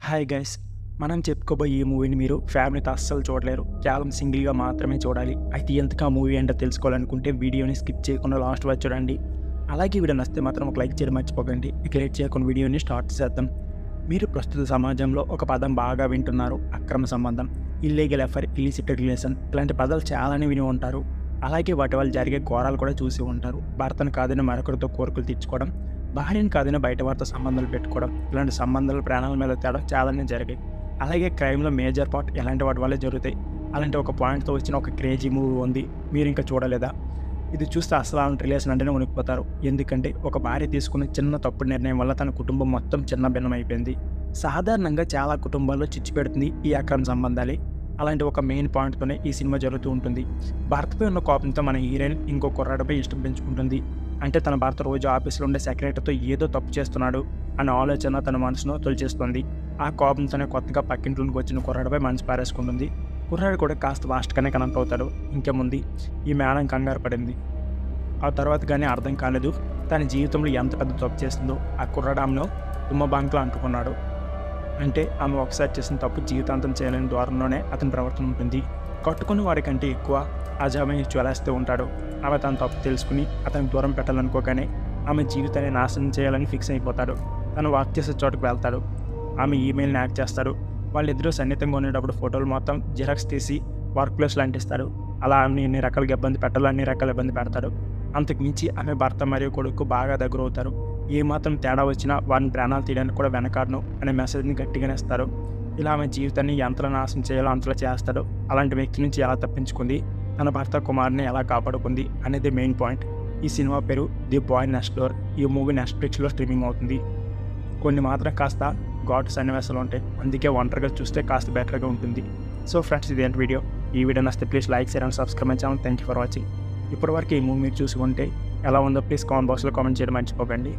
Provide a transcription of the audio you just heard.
Hi guys, మనం చెప్పుకోబోయే ఈ మూవీని మీరు ఫ్యామిలీతో అస్సలు చూడలేరు. కేవలం సింగిల్గా మాత్రమే చూడాలి. అయితే ఎంతకు ఆ మూవీ ఏంటో తెలుసుకోవాలనుకుంటే వీడియోని స్కిప్ చేయకుండా లాస్ట్ వరకు చూడండి. అలాగే వీడియో నచ్చితే మాత్రం ఒక లైక్ చేయడం మర్చిపోకండి. ఇక లేట్ చేయకుండా వీడియోని స్టార్ట్ చేద్దాం. మీరు ప్రస్తుత సమాజంలో ఒక పదం బాగా వింటున్నారు: అక్రమ సంబంధం, ఇల్లీగల్ అఫైర్, ఇలిసిట్ రిలేషన్. ఇలాంటి పదాలు చాలానే విని ఉంటారు. అలాగే వాటి వల్ల జరిగే ఘోరాలు కూడా చూసి ఉంటారు. భర్తను కాదని మరొకరితో కోరికలు తెచ్చుకోవడం, భార్యను కాదని బయట వారితో సంబంధాలు పెట్టుకోవడం, ఇలాంటి సంబంధాలు ప్రాణాల మీద తేడా చాలానే జరిగాయి. అలాగే క్రైమ్లో మేజర్ పార్ట్ ఇలాంటి వాటి వల్లే జరుగుతాయి. అలాంటి ఒక పాయింట్తో వచ్చిన ఒక క్రేజీ మూవీ ఉంది, మీరు ఇంకా చూడలేదా? ఇది చూస్తే అసలు అలాంటి రిలేషన్ అంటేనే వణికిపోతారు. ఎందుకంటే ఒక భార్య తీసుకున్న చిన్న తప్పుడు నిర్ణయం వల్ల తన కుటుంబం మొత్తం చిన్న భిన్నమైపోయింది. సాధారణంగా చాలా కుటుంబాల్లో చిచ్చు పెడుతుంది ఈ అక్రమ సంబంధాలే. అలాంటి ఒక మెయిన్ పాయింట్తోనే ఈ సినిమా జరుగుతూ ఉంటుంది. భర్తపై ఉన్న కోపంతో మన హీరోయిన్ ఇంకో కుర్రాడిపై ఇష్టం పెంచుకుంటుంది. అంటే తన భర్త రోజు ఆఫీస్లో ఉండే సెక్రటరీతో ఏదో తప్పు చేస్తున్నాడు అనే ఆలోచన తన మనసును తొలిచేస్తుంది. ఆ కోపంతోనే కొత్తగా పక్కింట్లోకి వచ్చిన కుర్రాడిపై మనసు పారేసుకుంటుంది. కుర్రాడు కూడా కాస్త ఫాస్ట్గానే కనెక్ట్ అవుతాడు. ఇంకేముంది, ఈ మేడం కంగారు పడింది. ఆ తర్వాత కానీ అర్థం కాలేదు తన జీవితంలో ఎంత పెద్ద తప్పు చేస్తుందో. ఆ కుర్రాడు ఆమెను తుమ్మ బంక్లో అంటుకున్నాడు. అంటే ఆమె ఒకసారి చేసిన తప్పు జీవితాంతం చేయలేని ద్వారంలోనే అతని ప్రవర్తన ఉంటుంది. కట్టుకున్న వాడికంటే ఎక్కువ అజామని జ్వలేస్తూ ఉంటాడు. ఆమె తన తప్పు తెలుసుకుని అతనికి దూరం పెట్టాలనుకోగానే ఆమె జీవితాన్ని నాశనం చేయాలని ఫిక్స్ అయిపోతాడు. తను వర్క్ చేసే చోటుకు వెళ్తాడు. ఆమె ఈమెయిల్ని యాక్ట్ చేస్తాడు. వాళ్ళిద్దరూ సన్నిహితంగా ఉండేటప్పుడు ఫోటోలు మొత్తం జిరాక్స్ తీసి వర్క్ ప్లేస్లో అంటిస్తాడు. అలా ఆమెను ఎన్ని రకాలుగా ఇబ్బంది పెట్టాలో అన్ని రకాల ఇబ్బంది పెడతాడు. అంతకు మించి ఆమె భర్త మరియు కొడుకు బాగా దగ్గర అవుతారు. ఏమాత్రం తేడా వచ్చినా వారిని ప్రాణాలు తీయడానికి కూడా వెనకాడను అనే మెసేజ్ని గట్టిగానే ఇస్తారు. ఇలా ఆమె జీవితాన్ని ఎంతలా నాశనం చేయాలో అంతలా చేస్తాడు. అలాంటి వ్యక్తి నుంచి ఎలా తప్పించుకుంది, తన భర్త కుమార్ని ఎలా కాపాడుకుంది అనేది మెయిన్ పాయింట్. ఈ సినిమా పేరు ది బాయ్ నెక్స్ట్ డోర్. ఈ మూవీ నెట్ఫ్లిక్స్లో స్ట్రీమింగ్ అవుతుంది. కొన్ని మాత్రం కాస్త ఘాటు సన్నివేశాలు ఉంటాయి, అందుకే ఒంటరిగా చూస్తే కాస్త బెటర్గా ఉంటుంది. సో ఫ్రెండ్స్, ఇది ఏంటి వీడియో. ఈ వీడియో నచ్చితే please like share and subscribe my channel. Thank you for watching. ఇప్పటివరకు ఈ మూవీ మీరు చూసి ఉంటే ఎలా ఉందో ప్లీజ్ కామెంట్ బాక్స్లో కామెంట్ చేయడం మర్చిపోకండి.